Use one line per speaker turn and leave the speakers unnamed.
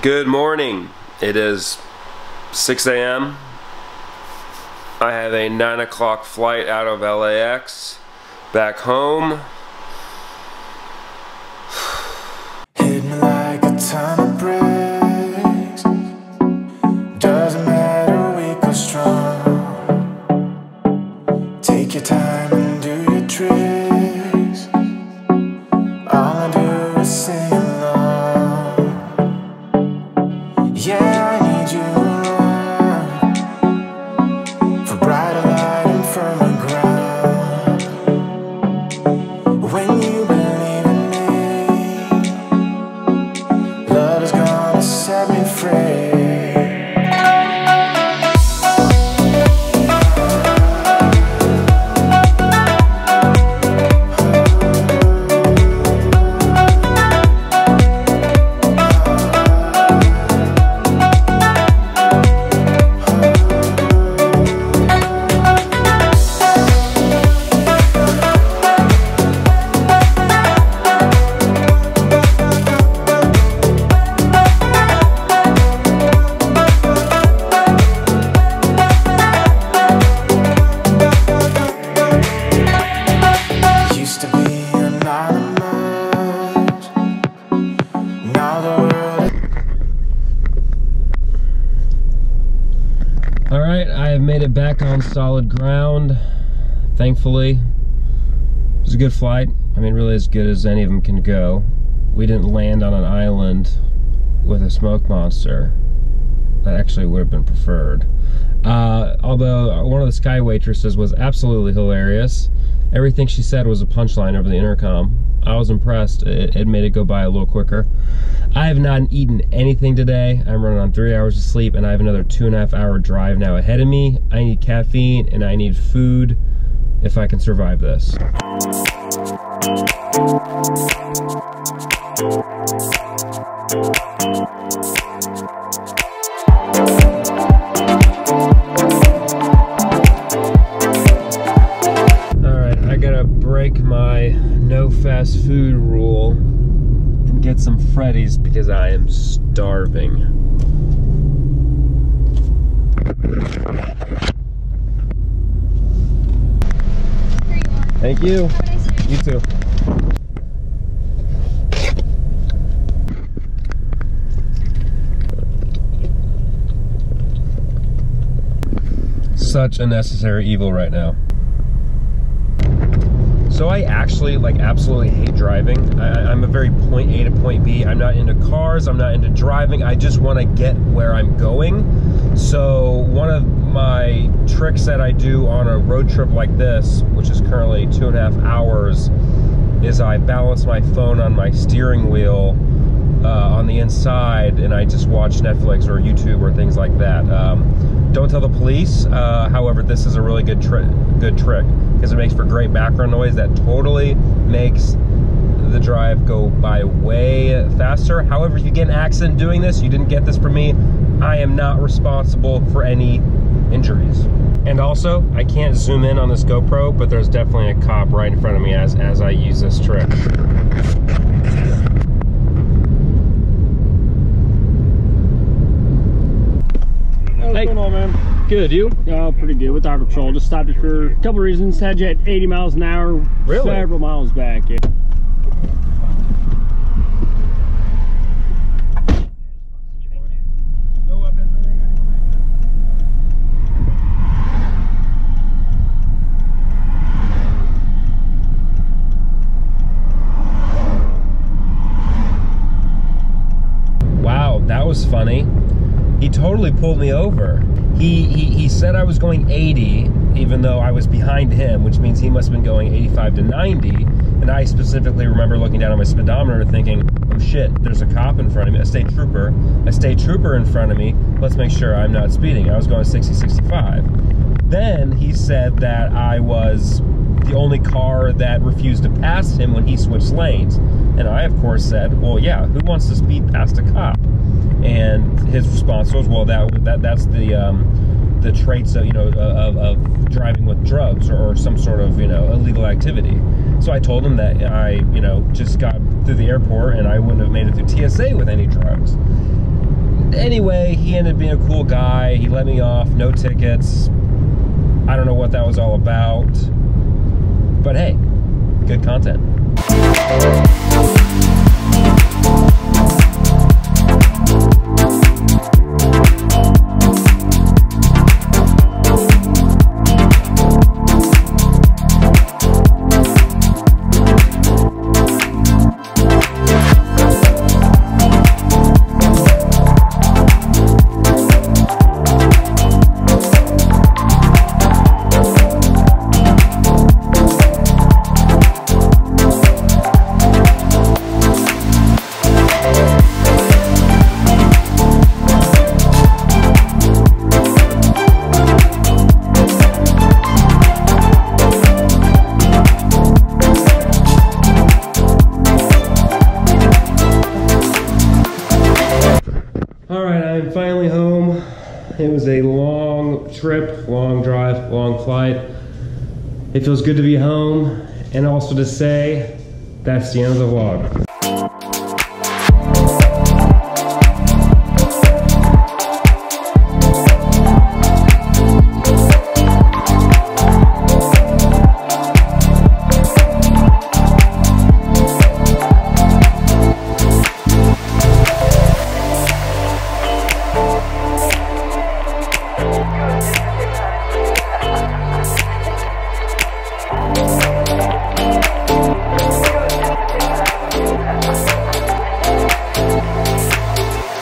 Good morning. It is 6 a.m. I have a 9 o'clock flight out of LAX back home.
Hit me like a ton of bricks. Doesn't matter, weak or strong. Take your time and do your tricks. All I do is sing along. Yeah, I need you around for brighter light and firmer ground. When you believe in me, love is gonna set me free.
Alright, I have made it back on solid ground, thankfully. It was a good flight. I mean, really as good as any of them can go. We didn't land on an island with a smoke monster. That actually would have been preferred. Although one of the sky waitresses was absolutely hilarious. Everything she said was a punchline over the intercom. I was impressed. It made it go by a little quicker. I have not eaten anything today. I'm running on 3 hours of sleep, and I have another 2.5 hour drive now ahead of me. I need caffeine and I need food if I can survive this. Break my no fast food rule and get some Freddy's because I am starving. Thank you.
Have a nice day.
You too. Such a necessary evil right now. So I actually absolutely hate driving. I'm a very point A to point B. I'm not into cars, I'm not into driving. I just want to get where I'm going. So one of my tricks that I do on a road trip like this, which is currently 2.5 hours, is I balance my phone on my steering wheel on the inside, and I just watch Netflix or YouTube or things like that. Don't tell the police. However, this is a really good trick because it makes for great background noise that totally makes the drive go by way faster. However, if you get an accident doing this, you didn't get this from me, I am not responsible for any injuries. And also, I can't zoom in on this GoPro, but there's definitely a cop right in front of me as I use this trick.
What's going on, man?
Good, you?
Pretty good with our patrol. Just stopped it for a couple reasons. Had you at 80 miles an hour,
really?
Several miles back. Yeah.
Wow, that was funny. He totally pulled me over. He said I was going 80, even though I was behind him, which means he must have been going 85 to 90. And I specifically remember looking down at my speedometer thinking, oh shit, there's a cop in front of me, a state trooper in front of me. Let's make sure I'm not speeding. I was going 60, 65. Then he said that I was the only car that refused to pass him when he switched lanes. And I, of course, said, well, yeah, who wants to speed past a cop? And his response was, well, that's the traits of, of driving with drugs or some sort of, illegal activity. So I told him that I, just got through the airport and I wouldn't have made it through TSA with any drugs. Anyway, he ended up being a cool guy. He let me off, no tickets. I don't know what that was all about. But hey, good content. I'm finally home. It was a long trip, long drive, long flight. It feels good to be home, and also to say that's the end of the vlog.